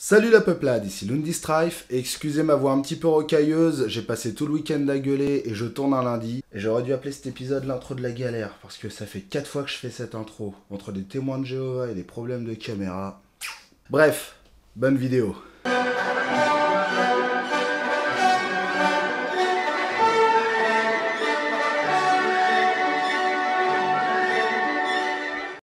Salut la peuplade, ici Lundistrife, excusez ma voix un petit peu rocailleuse, j'ai passé tout le week-end à gueuler et je tourne un lundi. Et j'aurais dû appeler cet épisode l'intro de la galère, parce que ça fait 4 fois que je fais cette intro, entre des témoins de Jéhovah et des problèmes de caméra. Bref, bonne vidéo.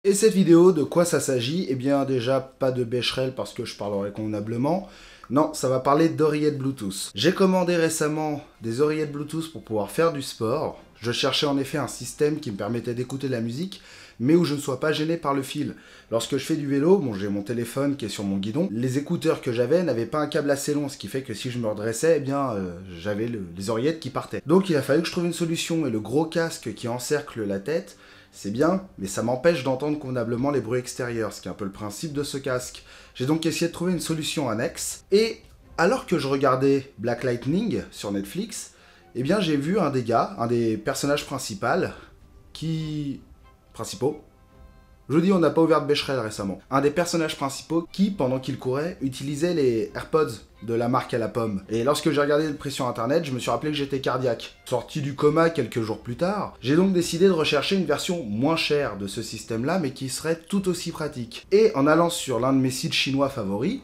Et cette vidéo, de quoi ça s'agit? Eh bien déjà, pas de Becherel parce que je parlerai convenablement. Non, ça va parler d'oreillettes Bluetooth. J'ai commandé récemment des oreillettes Bluetooth pour pouvoir faire du sport. Je cherchais en effet un système qui me permettait d'écouter de la musique, mais où je ne sois pas gêné par le fil. Lorsque je fais du vélo, bon, j'ai mon téléphone qui est sur mon guidon, les écouteurs que j'avais n'avaient pas un câble assez long, ce qui fait que si je me redressais, eh bien, j'avais les oreillettes qui partaient. Donc il a fallu que je trouve une solution, et le gros casque qui encercle la tête, c'est bien, mais ça m'empêche d'entendre convenablement les bruits extérieurs, ce qui est un peu le principe de ce casque. J'ai donc essayé de trouver une solution annexe, et alors que je regardais Black Lightning sur Netflix, eh bien j'ai vu un des gars, un des personnages principaux, je dis on n'a pas ouvert de Becherel récemment. Un des personnages principaux qui, pendant qu'il courait, utilisait les AirPods de la marque à la pomme. Et lorsque j'ai regardé le prix sur internet, je me suis rappelé que j'étais cardiaque. Sorti du coma quelques jours plus tard, j'ai donc décidé de rechercher une version moins chère de ce système-là, mais qui serait tout aussi pratique. Et en allant sur l'un de mes sites chinois favoris,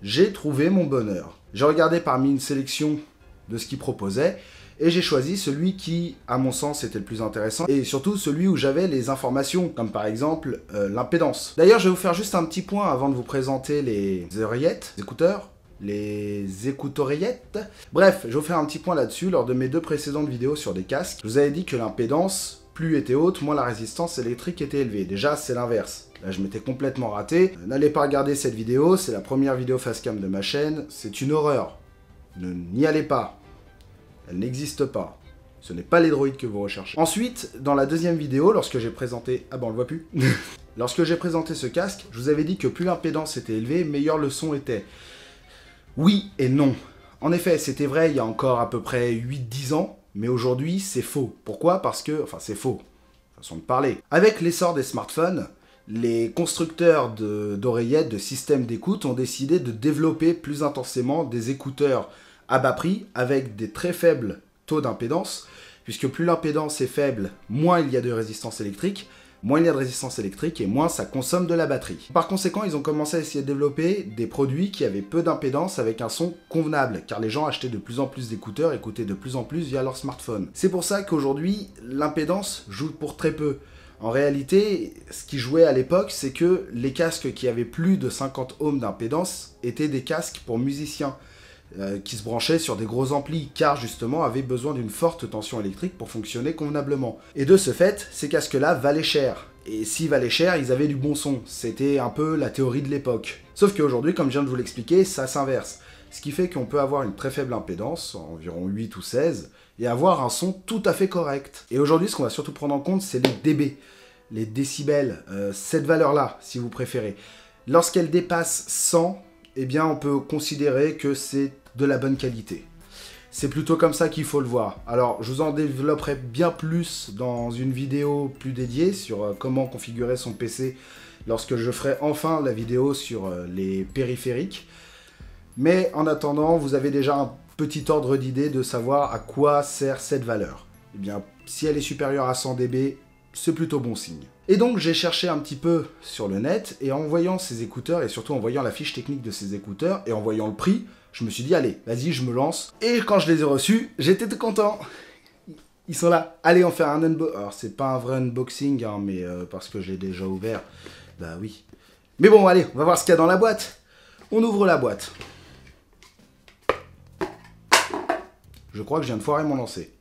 j'ai trouvé mon bonheur. J'ai regardé parmi une sélection de ce qu'ils proposaient, et j'ai choisi celui qui, à mon sens, était le plus intéressant, et surtout celui où j'avais les informations, comme par exemple l'impédance. D'ailleurs, je vais vous faire juste un petit point avant de vous présenter les oreillettes, les écouteurs, les écoutoreillettes. Bref, je vais vous faire un petit point là-dessus. Lors de mes deux précédentes vidéos sur des casques, je vous avais dit que l'impédance, plus était haute, moins la résistance électrique était élevée. Déjà, c'est l'inverse. Là, je m'étais complètement raté. N'allez pas regarder cette vidéo, c'est la première vidéo facecam de ma chaîne. C'est une horreur. N'y allez pas. Elle n'existe pas. Ce n'est pas les droïdes que vous recherchez. Ensuite, dans la deuxième vidéo, lorsque j'ai présenté... Ah ben, on le voit plus. Lorsque j'ai présenté ce casque, je vous avais dit que plus l'impédance était élevée, meilleur le son était. Oui et non. En effet, c'était vrai il y a encore à peu près 8-10 ans, mais aujourd'hui, c'est faux. Pourquoi? Parce que... Enfin, c'est faux. Façon de parler. Avec l'essor des smartphones, les constructeurs d'oreillettes, de systèmes d'écoute ont décidé de développer plus intensément des écouteurs à bas prix, avec des très faibles taux d'impédance, puisque plus l'impédance est faible, moins il y a de résistance électrique, moins il y a de résistance électrique et moins ça consomme de la batterie. Par conséquent, ils ont commencé à essayer de développer des produits qui avaient peu d'impédance avec un son convenable, car les gens achetaient de plus en plus d'écouteurs, écoutaient de plus en plus via leur smartphone. C'est pour ça qu'aujourd'hui, l'impédance joue pour très peu. En réalité, ce qui jouait à l'époque, c'est que les casques qui avaient plus de 50 ohms d'impédance étaient des casques pour musiciens, qui se branchaient sur des gros amplis, car justement avaient besoin d'une forte tension électrique pour fonctionner convenablement. Et de ce fait, ces casques-là valaient cher. Et s'ils valaient cher, ils avaient du bon son. C'était un peu la théorie de l'époque. Sauf qu'aujourd'hui, comme je viens de vous l'expliquer, ça s'inverse. Ce qui fait qu'on peut avoir une très faible impédance, environ 8 ou 16, et avoir un son tout à fait correct. Et aujourd'hui, ce qu'on va surtout prendre en compte, c'est les dB, les décibels, cette valeur-là, si vous préférez. Lorsqu'elle dépasse 100, eh bien on peut considérer que c'est de la bonne qualité. C'est plutôt comme ça qu'il faut le voir. Alors, je vous en développerai bien plus dans une vidéo plus dédiée sur comment configurer son PC lorsque je ferai enfin la vidéo sur les périphériques. Mais en attendant, vous avez déjà un petit ordre d'idée de savoir à quoi sert cette valeur. Eh bien, si elle est supérieure à 100 dB, c'est plutôt bon signe. Et donc j'ai cherché un petit peu sur le net, et en voyant ces écouteurs, et surtout en voyant la fiche technique de ces écouteurs, et en voyant le prix, je me suis dit, allez, vas-y, je me lance. Et quand je les ai reçus, j'étais tout content. Ils sont là. Allez, on fait un unboxing. Alors c'est pas un vrai unboxing, hein, mais parce que je l'ai déjà ouvert, bah oui. Mais bon, allez, on va voir ce qu'il y a dans la boîte. On ouvre la boîte. Je crois que je viens de foirer mon lancer.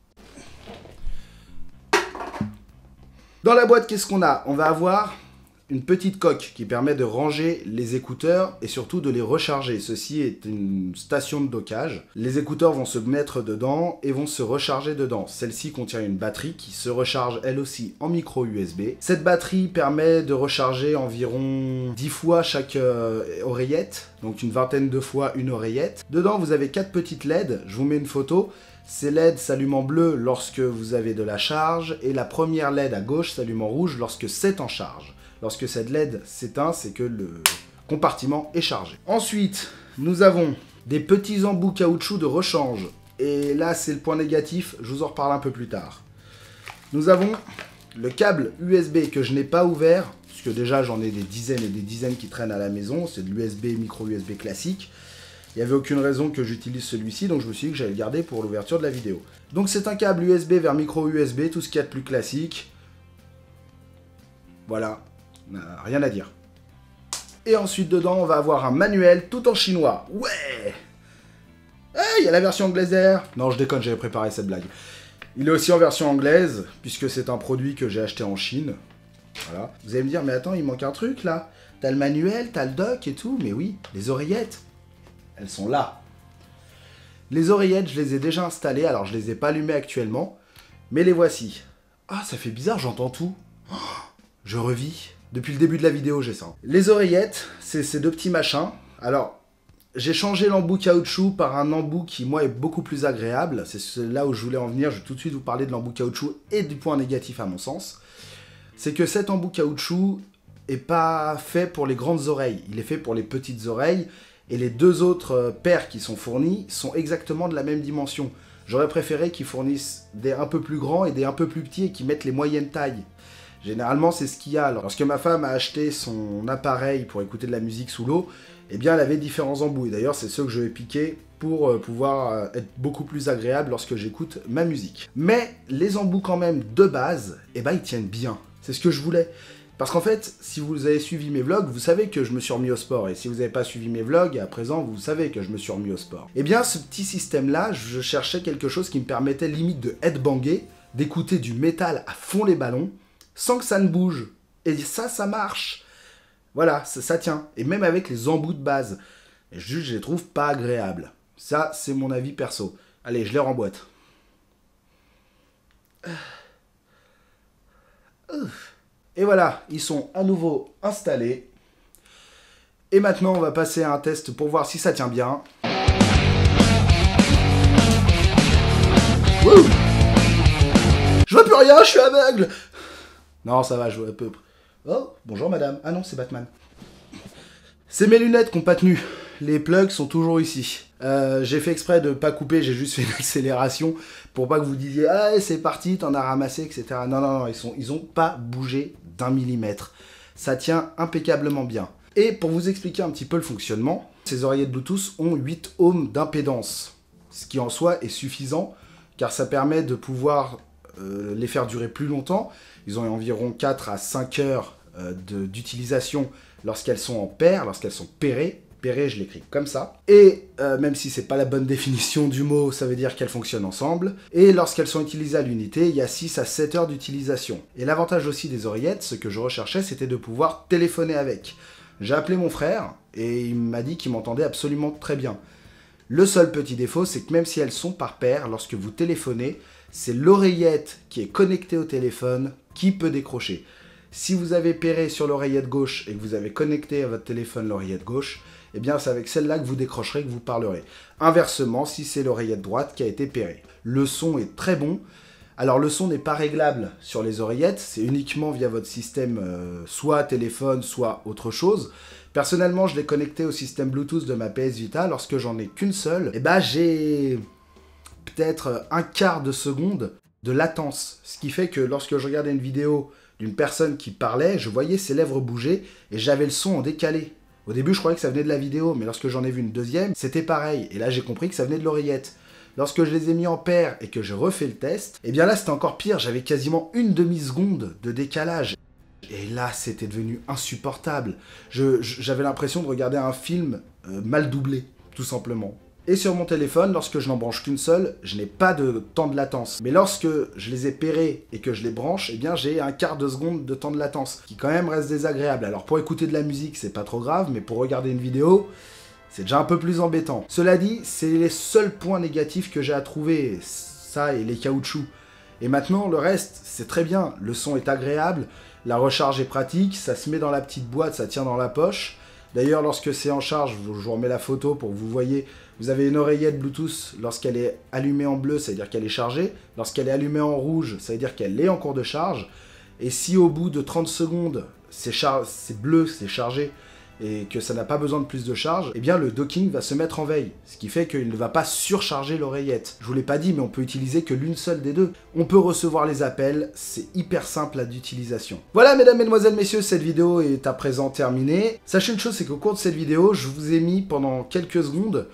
Dans la boîte, qu'est-ce qu'on a? On va avoir une petite coque qui permet de ranger les écouteurs et surtout de les recharger. Ceci est une station de dockage. Les écouteurs vont se mettre dedans et vont se recharger dedans. Celle-ci contient une batterie qui se recharge elle aussi en micro USB. Cette batterie permet de recharger environ 10 fois chaque oreillette, donc une vingtaine de fois une oreillette. Dedans, vous avez 4 petites LED. Je vous mets une photo. Ces LED s'allument en bleu lorsque vous avez de la charge, et la première LED à gauche s'allume en rouge lorsque c'est en charge. Lorsque cette LED s'éteint, c'est que le compartiment est chargé. Ensuite, Nous avons des petits embouts caoutchouc de rechange. Et là, c'est le point négatif, je vous en reparle un peu plus tard. Nous avons le câble USB que je n'ai pas ouvert, puisque déjà j'en ai des dizaines et des dizaines qui traînent à la maison. C'est de l'USB, micro USB classique. Il n'y avait aucune raison que j'utilise celui-ci, donc je me suis dit que j'allais le garder pour l'ouverture de la vidéo. Donc c'est un câble USB vers micro USB, tout ce qu'il y a de plus classique. Voilà, rien à dire. Et ensuite dedans, on va avoir un manuel tout en chinois. Ouais! Il y a la version anglaise derrière. Non, je déconne, j'avais préparé cette blague. Il est aussi en version anglaise, puisque c'est un produit que j'ai acheté en Chine. Voilà. Vous allez me dire, mais attends, il manque un truc là. T'as le manuel, t'as le dock et tout. Mais oui, les oreillettes. Elles sont là. Les oreillettes, je les ai déjà installées, alors je les ai pas allumées actuellement, mais les voici. Ah, ça fait bizarre, j'entends tout. Oh, je revis. Depuis le début de la vidéo, j'ai ça. Les oreillettes, c'est ces deux petits machins. Alors, j'ai changé l'embout caoutchouc par un embout qui, moi, est beaucoup plus agréable. C'est là où je voulais en venir. Je vais tout de suite vous parler de l'embout caoutchouc et du point négatif à mon sens. C'est que cet embout caoutchouc est pas fait pour les grandes oreilles. Il est fait pour les petites oreilles. Et les deux autres paires qui sont fournies sont exactement de la même dimension. J'aurais préféré qu'ils fournissent des un peu plus grands et des un peu plus petits et qu'ils mettent les moyennes tailles. Généralement, c'est ce qu'il y a. Lorsque ma femme a acheté son appareil pour écouter de la musique sous l'eau, eh bien, elle avait différents embouts. Et d'ailleurs, c'est ceux que je vais piquer pour pouvoir être beaucoup plus agréable lorsque j'écoute ma musique. Mais les embouts quand même de base, eh ben, ils tiennent bien. C'est ce que je voulais. Parce qu'en fait, si vous avez suivi mes vlogs, vous savez que je me suis remis au sport. Et si vous n'avez pas suivi mes vlogs, à présent, vous savez que je me suis remis au sport. Eh bien, ce petit système-là, je cherchais quelque chose qui me permettait limite de headbanger, d'écouter du métal à fond les ballons, sans que ça ne bouge. Et ça marche. Voilà, ça tient. Et même avec les embouts de base. Et juste, je les trouve pas agréables. Ça, c'est mon avis perso. Allez, je les remboîte. Et voilà, ils sont à nouveau installés. Et maintenant, on va passer à un test pour voir si ça tient bien. Wouh! Je vois plus rien, je suis aveugle! Non, ça va, je vois un peu. Oh, bonjour madame. Ah non, c'est Batman. C'est mes lunettes qui n'ont pas tenu. Les plugs sont toujours ici. J'ai fait exprès de pas couper, j'ai juste fait une accélération pour pas que vous disiez « Ah, c'est parti, t'en as ramassé, etc. » Non, non, non, ils ont pas bougé d'1 millimètre. Ça tient impeccablement bien. Et pour vous expliquer un petit peu le fonctionnement, ces oreillettes Bluetooth ont 8 ohms d'impédance, ce qui en soi est suffisant, car ça permet de pouvoir les faire durer plus longtemps. Ils ont environ 4 à 5 heures d'utilisation lorsqu'elles sont en paire, lorsqu'elles sont pairées. Pairées, je l'écris comme ça. Et même si c'est pas la bonne définition du mot, ça veut dire qu'elles fonctionnent ensemble. Et lorsqu'elles sont utilisées à l'unité, il y a 6 à 7 heures d'utilisation. Et l'avantage aussi des oreillettes, ce que je recherchais, c'était de pouvoir téléphoner avec. J'ai appelé mon frère et il m'a dit qu'il m'entendait absolument très bien. Le seul petit défaut, c'est que même si elles sont par paire, lorsque vous téléphonez, c'est l'oreillette qui est connectée au téléphone qui peut décrocher. Si vous avez pairé sur l'oreillette gauche et que vous avez connecté à votre téléphone l'oreillette gauche, eh bien c'est avec celle-là que vous décrocherez, que vous parlerez. Inversement, si c'est l'oreillette droite qui a été pairée. Le son est très bon. Alors le son n'est pas réglable sur les oreillettes, c'est uniquement via votre système soit téléphone, soit autre chose. Personnellement, je l'ai connecté au système Bluetooth de ma PS Vita. Lorsque j'en ai qu'une seule, eh ben j'ai peut-être un quart de seconde de latence. Ce qui fait que lorsque je regardais une vidéo d'une personne qui parlait, je voyais ses lèvres bouger et j'avais le son en décalé. Au début, je croyais que ça venait de la vidéo, mais lorsque j'en ai vu une deuxième, c'était pareil. Et là, j'ai compris que ça venait de l'oreillette. Lorsque je les ai mis en paire et que j'ai refait le test, eh bien là, c'était encore pire. J'avais quasiment une demi-seconde de décalage. Et là, c'était devenu insupportable. J'avais l'impression de regarder un film mal doublé, tout simplement. Et sur mon téléphone, lorsque je n'en branche qu'une seule, je n'ai pas de temps de latence. Mais lorsque je les ai pairés et que je les branche, eh bien j'ai un quart de seconde de temps de latence, qui quand même reste désagréable. Alors pour écouter de la musique, c'est pas trop grave, mais pour regarder une vidéo, c'est déjà un peu plus embêtant. Cela dit, c'est les seuls points négatifs que j'ai à trouver, ça et les caoutchoucs. Et maintenant, le reste, c'est très bien. Le son est agréable, la recharge est pratique, ça se met dans la petite boîte, ça tient dans la poche. D'ailleurs, lorsque c'est en charge, je vous remets la photo pour que vous voyez, vous avez une oreillette Bluetooth, lorsqu'elle est allumée en bleu, ça veut dire qu'elle est chargée. Lorsqu'elle est allumée en rouge, ça veut dire qu'elle est en cours de charge. Et si au bout de 30 secondes, c'est bleu, c'est chargé, et que ça n'a pas besoin de plus de charge, eh bien le docking va se mettre en veille, ce qui fait qu'il ne va pas surcharger l'oreillette. Je vous l'ai pas dit, mais on peut utiliser que l'une seule des deux. On peut recevoir les appels, c'est hyper simple d'utilisation. Voilà mesdames, mesdemoiselles, messieurs, cette vidéo est à présent terminée. Sachez une chose, c'est qu'au cours de cette vidéo, je vous ai mis pendant quelques secondes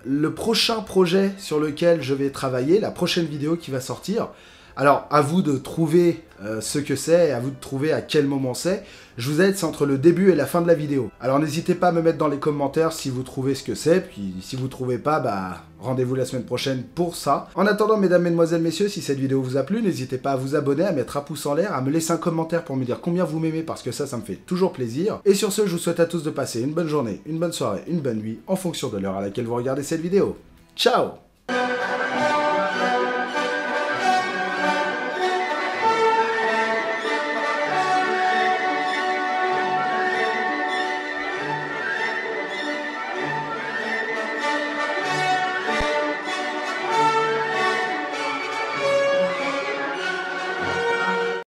le prochain projet sur lequel je vais travailler, la prochaine vidéo qui va sortir. Alors, à vous de trouver ce que c'est, à vous de trouver à quel moment c'est. Je vous aide, c'est entre le début et la fin de la vidéo. Alors n'hésitez pas à me mettre dans les commentaires si vous trouvez ce que c'est, puis si vous trouvez pas, bah rendez-vous la semaine prochaine pour ça. En attendant, mesdames, mesdemoiselles, messieurs, si cette vidéo vous a plu, n'hésitez pas à vous abonner, à mettre un pouce en l'air, à me laisser un commentaire pour me dire combien vous m'aimez, parce que ça me fait toujours plaisir. Et sur ce, je vous souhaite à tous de passer une bonne journée, une bonne soirée, une bonne nuit, en fonction de l'heure à laquelle vous regardez cette vidéo. Ciao!